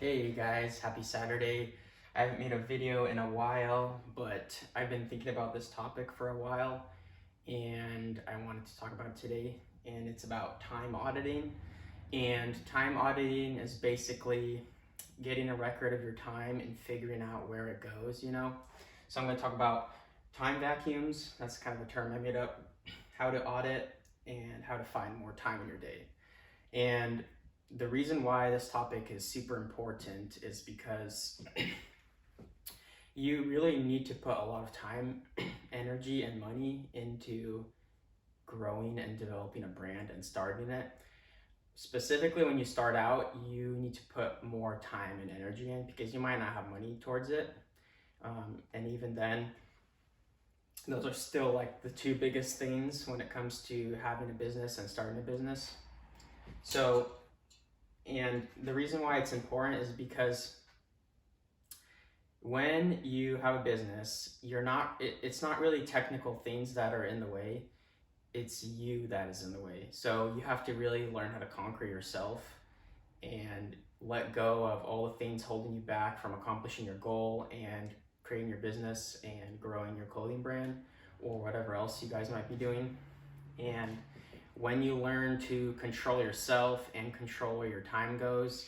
Hey guys, happy Saturday. I haven't made a video in a while, but I've been thinking about this topic for a while and I wanted to talk about it today. And it's about time auditing. And time auditing is basically getting a record of your time and figuring out where it goes. So I'm going to talk about time vacuums. That's kind of a term I made up, how to audit, and how to find more time in your day. And the reason why this topic is super important is because you really need to put a lot of time, energy, and money into growing and developing a brand and starting it. Specifically, when you start out, you need to put more time and energy in because you might not have money towards it. And even then, those are still like the two biggest things when it comes to having a business and starting a business. So, and the reason why it's important is because when you have a business, it's not really technical things that are in the way, it's you that is in the way. So you have to really learn how to conquer yourself and let go of all the things holding you back from accomplishing your goal and creating your business and growing your clothing brand or whatever else you guys might be doing. And when you learn to control yourself and control where your time goes,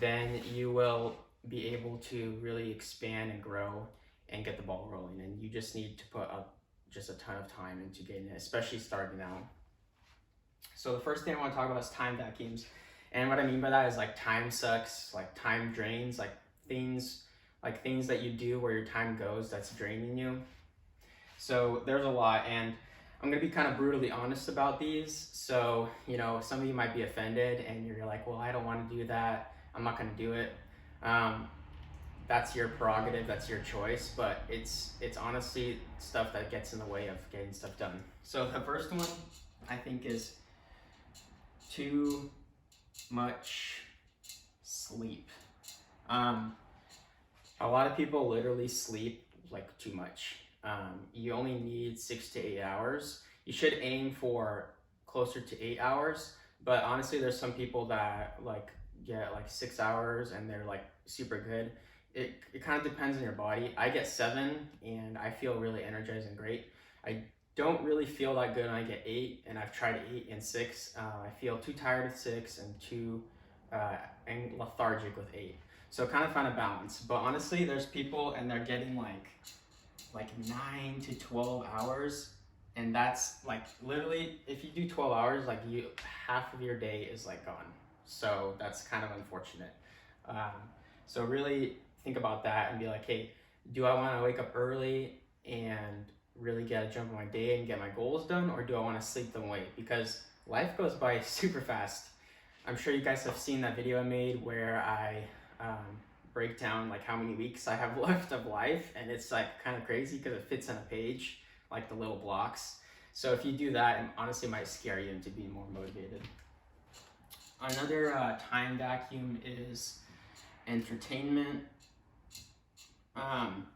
then you will be able to really expand and grow and get the ball rolling. And you just need to put up just a ton of time into getting it, especially starting out. So the first thing I want to talk about is time vacuums. And what I mean by that is like time sucks, like time drains, like things that you do where your time goes that's draining you. So there's a lot, and I'm gonna be kind of brutally honest about these. So, some of you might be offended and you're like, well, I don't want to do that. I'm not gonna do it. That's your prerogative, that's your choice, but it's honestly stuff that gets in the way of getting stuff done. So the first one I think is too much sleep. A lot of people literally sleep like too much. You only need 6 to 8 hours. You should aim for closer to 8 hours, but honestly, there's some people that get 6 hours and they're like super good. It kind of depends on your body. I get 7 and I feel really energized and great. I don't really feel that good when I get 8, and I've tried 8 and 6. I feel too tired at 6 and too and lethargic with 8. So kind of find a balance. But honestly, there's people and they're getting like 9 to 12 hours, and that's like literally, if you do 12 hours, half of your day is gone. So that's kind of unfortunate. So really think about that and be like, hey, do I want to wake up early and really get a jump on my day and get my goals done, or do I want to sleep them away? Because life goes by super fast. I'm sure you guys have seen that video I made where I break down how many weeks I have left of life, and it's kind of crazy because it fits on a page, the little blocks. So if you do that, it honestly might scare you into being more motivated. Another time vacuum is entertainment. And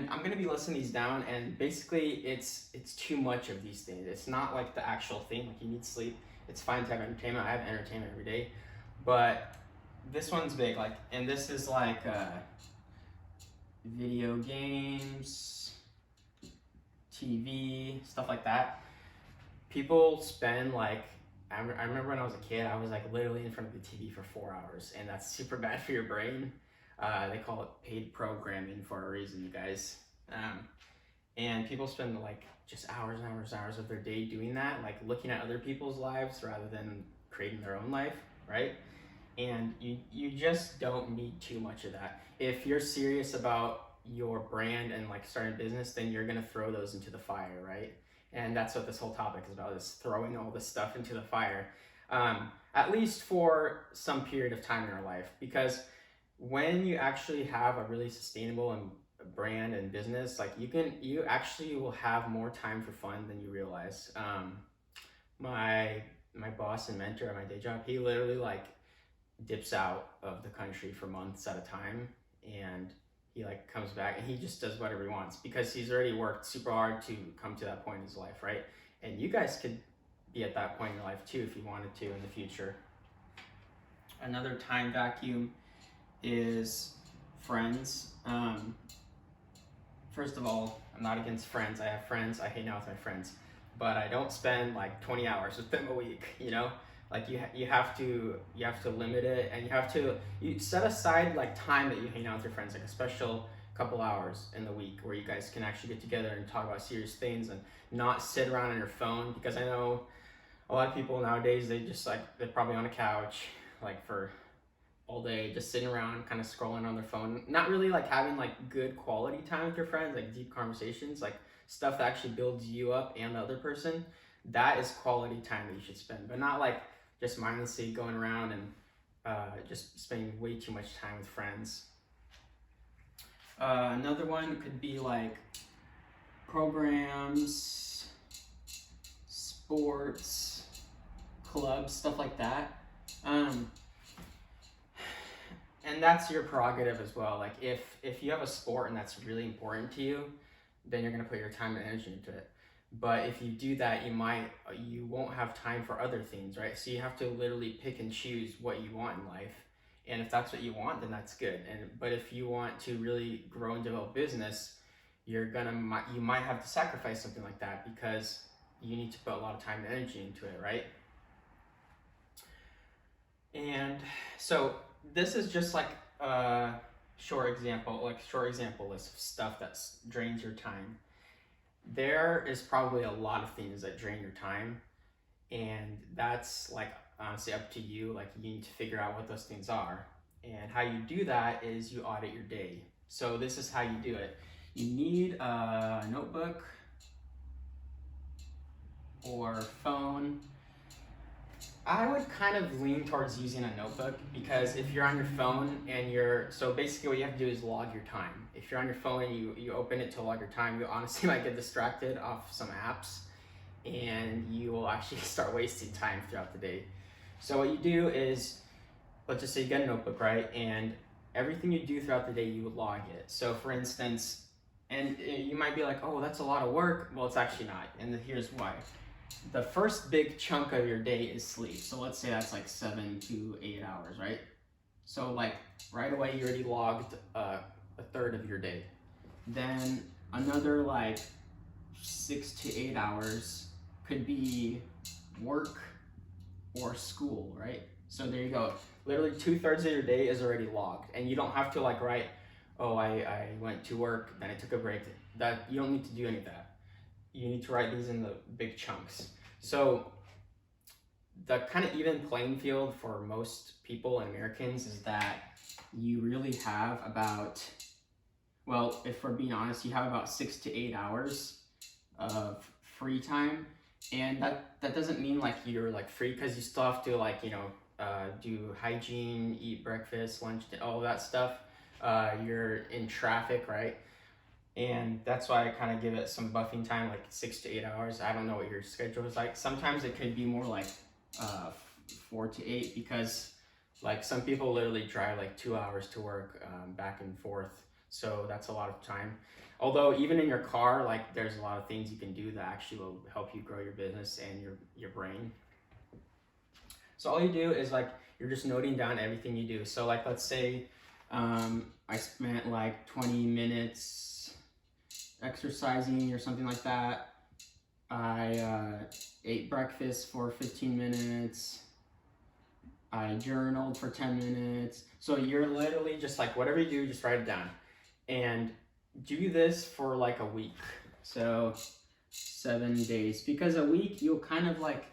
I'm gonna be listing these down, and basically it's too much of these things. It's not like the actual thing, you need sleep. It's fine to have entertainment. I have entertainment every day, but this one's big, and this is video games, TV, stuff like that. People spend I remember when I was a kid, I was literally in front of the TV for 4 hours, and that's super bad for your brain. They call it paid programming for a reason, you guys. And people spend just hours and hours and hours of their day doing that, looking at other people's lives rather than creating their own life, right? And you just don't need too much of that. If you're serious about your brand and starting a business, then you're gonna throw those into the fire, right? And that's what this whole topic is about, is throwing all this stuff into the fire, at least for some period of time in our life. Because when you actually have a really sustainable and brand and business, you actually will have more time for fun than you realize. My boss and mentor at my day job, he literally dips out of the country for months at a time, and he comes back and he just does whatever he wants because he's already worked super hard to come to that point in his life, right? And you guys could be at that point in your life too if you wanted to in the future. Another time vacuum is friends. First of all, I'm not against friends. I have friends. I hang out with my friends, but I don't spend like 20 hours with them a week. You know, like you have to limit it, and you set aside like time that you hang out with your friends, like a special couple hours in the week where you guys can actually get together and talk about serious things and not sit around on your phone. Because I know a lot of people nowadays, they're probably on a couch like for all day, just sitting around kind of scrolling on their phone, not really like having like good quality time with your friends, like deep conversations, like stuff that actually builds you up and the other person. That is quality time that you should spend, but not like just mindlessly going around and just spending way too much time with friends. Another one could be like programs, sports, clubs, stuff like that. And that's your prerogative as well. Like if you have a sport and that's really important to you, then you're gonna put your time and energy into it. But if you do that, you won't have time for other things, right? So you have to literally pick and choose what you want in life. And if that's what you want, then that's good. But if you want to really grow and develop business, you might have to sacrifice something like that because you need to put a lot of time and energy into it, right? And so this is just like a short example list of stuff that drains your time. There is probably a lot of things that drain your time, and that's like honestly up to you. Like you need to figure out what those things are, and how you do that is you audit your day. So this is how you do it. You need a notebook or phone. I would kind of lean towards using a notebook, because if you're on your phone and so basically what you have to do is log your time. If you're on your phone and you open it to log your time, you honestly might get distracted off some apps and you will actually start wasting time throughout the day. So what you do is, let's just say you get a notebook, right? And everything you do throughout the day, you would log it. So for instance, and you might be like, oh, that's a lot of work. Well, it's actually not, and here's why. The first big chunk of your day is sleep. So let's say that's like 7 to 8 hours, right? So like right away you already logged a third of your day. Then another like 6 to 8 hours could be work or school, right? So there you go. Literally 2/3 of your day is already logged, and you don't have to like write, oh, I went to work, then I took a break. That you don't need to do any of that. You need to write these in the big chunks. So the kind of even playing field for most people and Americans is that you really have about, well, if we're being honest, you have about 6 to 8 hours of free time. And that doesn't mean like you're like free, because you still have to like, do hygiene, eat breakfast, lunch, all that stuff. You're in traffic, right? And that's why I kind of give it some buffing time, like 6 to 8 hours. I don't know what your schedule is like. Sometimes it could be more like 4 to 8, because like some people literally drive like 2 hours to work back and forth. So that's a lot of time. Although even in your car, like there's a lot of things you can do that actually will help you grow your business and your brain. So all you do is like, you're just noting down everything you do. So like, let's say I spent like 20 minutes exercising or something like that. I ate breakfast for 15 minutes. I journaled for 10 minutes. So you're literally just like, whatever you do, just write it down. And do this for like a week. So 7 days. Because a week, you'll kind of like,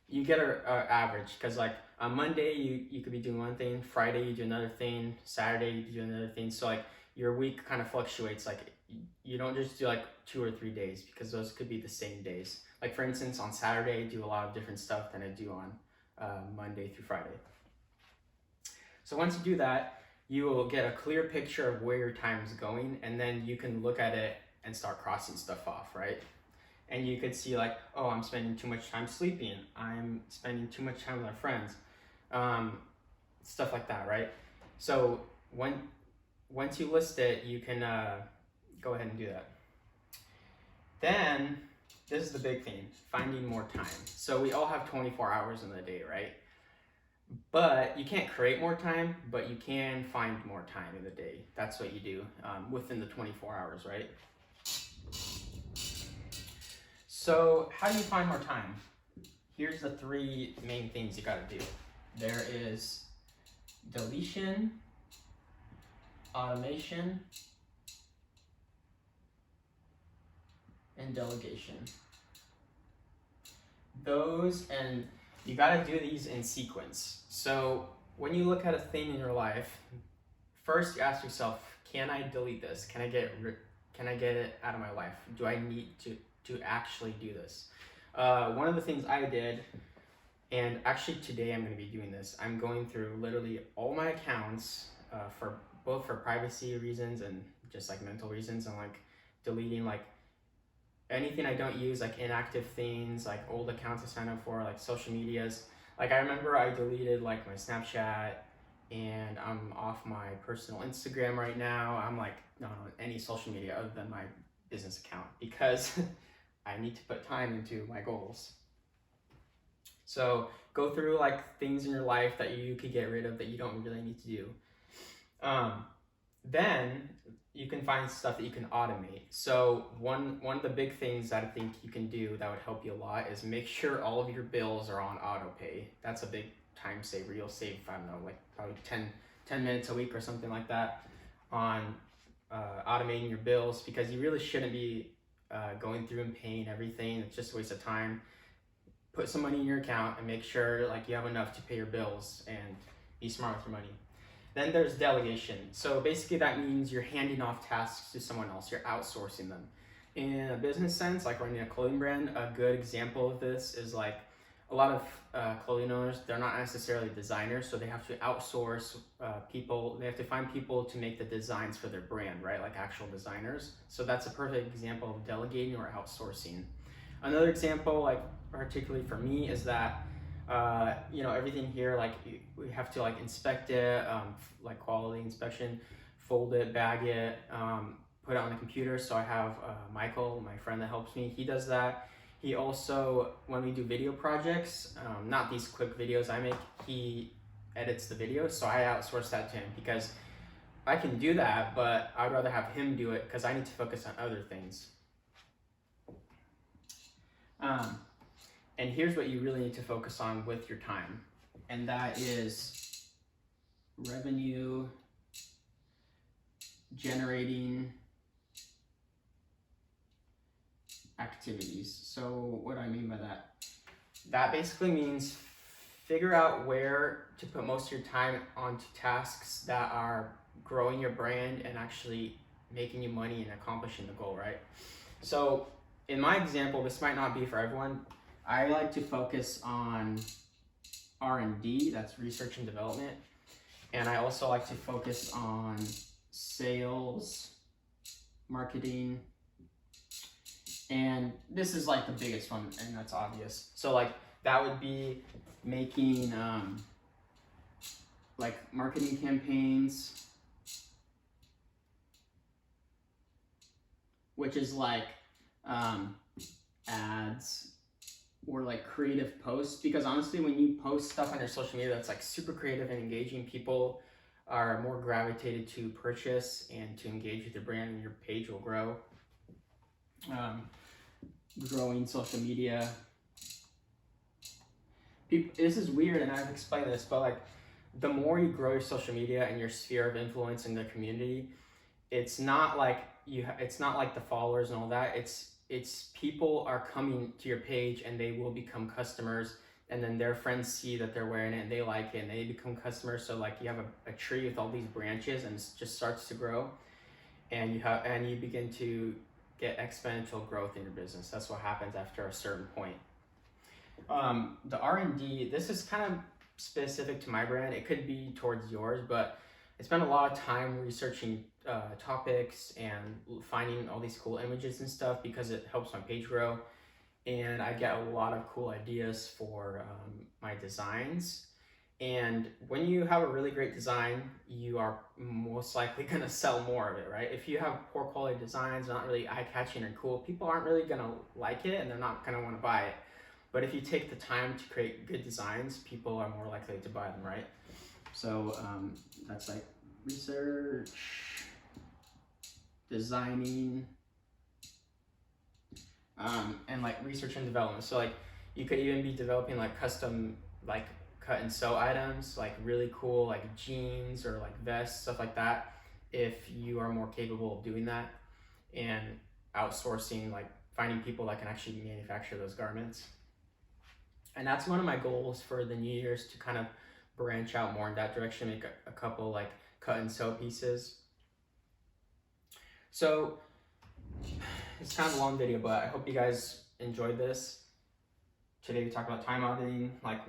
you get a average. Because like on Monday, you could be doing one thing. Friday, you do another thing. Saturday, you do another thing. So like your week kind of fluctuates. Like you don't just do like 2 or 3 days, because those could be the same days. Like for instance, on Saturday, I do a lot of different stuff than I do on Monday through Friday. So once you do that, you will get a clear picture of where your time is going, and then you can look at it and start crossing stuff off, right? And you could see like, oh, I'm spending too much time sleeping. I'm spending too much time with my friends. Stuff like that, right? So once you list it, you can go ahead and do that. Then, this is the big thing, finding more time. So we all have 24 hours in the day, right? But you can't create more time, but you can find more time in the day. That's what you do within the 24 hours, right? So how do you find more time? Here's the three main things you gotta do. There is deletion, automation, and delegation. Those, and you gotta do these in sequence. So when you look at a thing in your life, first you ask yourself, can I delete this? Can I get it out of my life? Do I need to actually do this? One of the things I did, and actually today I'm going to be doing this, I'm going through literally all my accounts for both for privacy reasons and just like mental reasons, and like deleting like anything I don't use, like inactive things, like old accounts I signed up for, like social medias. Like I remember I deleted like my Snapchat, and I'm off my personal Instagram right now. I'm like not on any social media other than my business account because I need to put time into my goals. So go through like things in your life that you could get rid of that you don't really need to do. Then you can find stuff that you can automate. So one of the big things that I think you can do that would help you a lot is make sure all of your bills are on auto pay. That's a big time saver. You'll save, I don't know, like probably 10 minutes a week or something like that on automating your bills, because you really shouldn't be going through and paying everything. It's just a waste of time. Put some money in your account and make sure like you have enough to pay your bills, and be smart with your money. Then there's delegation. So basically that means you're handing off tasks to someone else. You're outsourcing them. In a business sense, like running a clothing brand, a good example of this is like a lot of clothing owners, they're not necessarily designers, so they have to outsource people. They have to find people to make the designs for their brand, right? Like actual designers. So that's a perfect example of delegating or outsourcing. Another example, like particularly for me, is that everything here, like we have to like inspect it, like quality inspection, fold it, bag it, put it on the computer. So I have Michael, my friend that helps me, he does that. He also, when we do video projects, not these quick videos I make, he edits the videos. So I outsource that to him because I can do that, but I'd rather have him do it because I need to focus on other things. And here's what you really need to focus on with your time, and that is revenue generating activities. So what do I mean by that? That basically means figure out where to put most of your time onto tasks that are growing your brand and actually making you money and accomplishing the goal, right? So in my example, this might not be for everyone. I like to focus on R&D, that's research and development. And I also like to focus on sales, marketing, and this is like the biggest one, and that's obvious. So like that would be making like marketing campaigns, which is like ads, or like creative posts, because honestly when you post stuff on your social media that's like super creative and engaging, people are more gravitated to purchase and to engage with your brand, and your page will grow. Growing social media, this is weird and I've explained this, but like the more you grow your social media and your sphere of influence in the community, it's not like it's not like the followers and all that, it's people are coming to your page and they will become customers, and then their friends see that they're wearing it and they like it and they become customers. So like you have a tree with all these branches, and it just starts to grow, and you begin to get exponential growth in your business. That's what happens after a certain point. The R&D, this is kind of specific to my brand. It could be towards yours, but I spent a lot of time researching topics and finding all these cool images and stuff because it helps my page grow, and I get a lot of cool ideas for my designs. And when you have a really great design, you are most likely going to sell more of it, right? If you have poor quality designs, not really eye-catching or cool, people aren't really going to like it and they're not going to want to buy it. But if you take the time to create good designs, people are more likely to buy them, right? So that's like research, designing, and like research and development. So like you could even be developing like custom like cut and sew items, like really cool like jeans or like vests, stuff like that, if you are more capable of doing that, and outsourcing, like finding people that can actually manufacture those garments. And that's one of my goals for the New Year's, to kind of branch out more in that direction, make a couple like cut and sew pieces. So it's kind of a long video, but I hope you guys enjoyed this. Today we talked about time auditing. Like,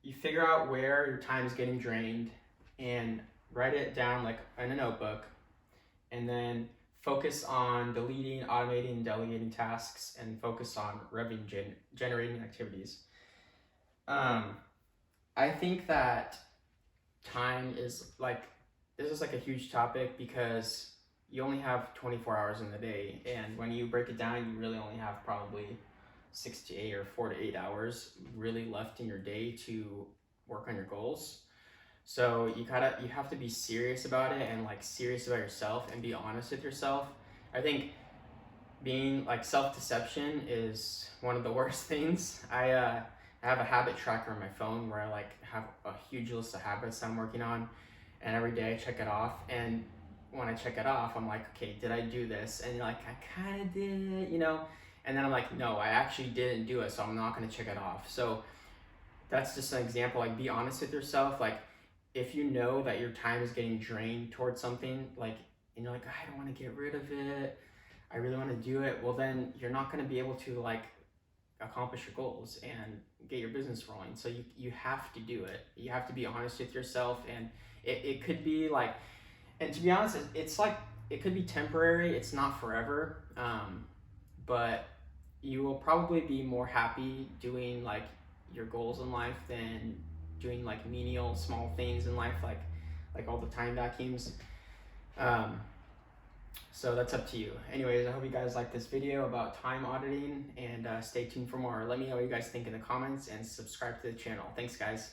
you figure out where your time is getting drained and write it down like in a notebook, and then focus on deleting, automating, and delegating tasks, and focus on revenue generating activities. I think that time is like, this is like a huge topic because you only have 24 hours in the day, and when you break it down, you really only have probably 6 to 8 or 4 to 8 hours really left in your day to work on your goals. So you have to be serious about it, and like serious about yourself, and be honest with yourself. I think being like self-deception is one of the worst things. I have a habit tracker on my phone where I like have a huge list of habits I'm working on, and every day I check it off. And when I check it off, I'm like, okay, did I do this? And you're like, I kind of did, you know? And then I'm like, no, I actually didn't do it, so I'm not going to check it off. So that's just an example. Like, be honest with yourself. Like, if you know that your time is getting drained towards something, like, and you're like, I don't want to get rid of it, I really want to do it, well, then you're not going to be able to like accomplish your goals and get your business rolling. So you have to do it. You have to be honest with yourself, and it could be like, and to be honest, it's like, it could be temporary, it's not forever, but you will probably be more happy doing like your goals in life than doing like menial small things in life, like all the time vacuums. So that's up to you. Anyways, I hope you guys like this video about time auditing, and stay tuned for more. Let me know what you guys think in the comments, and subscribe to the channel. Thanks, guys.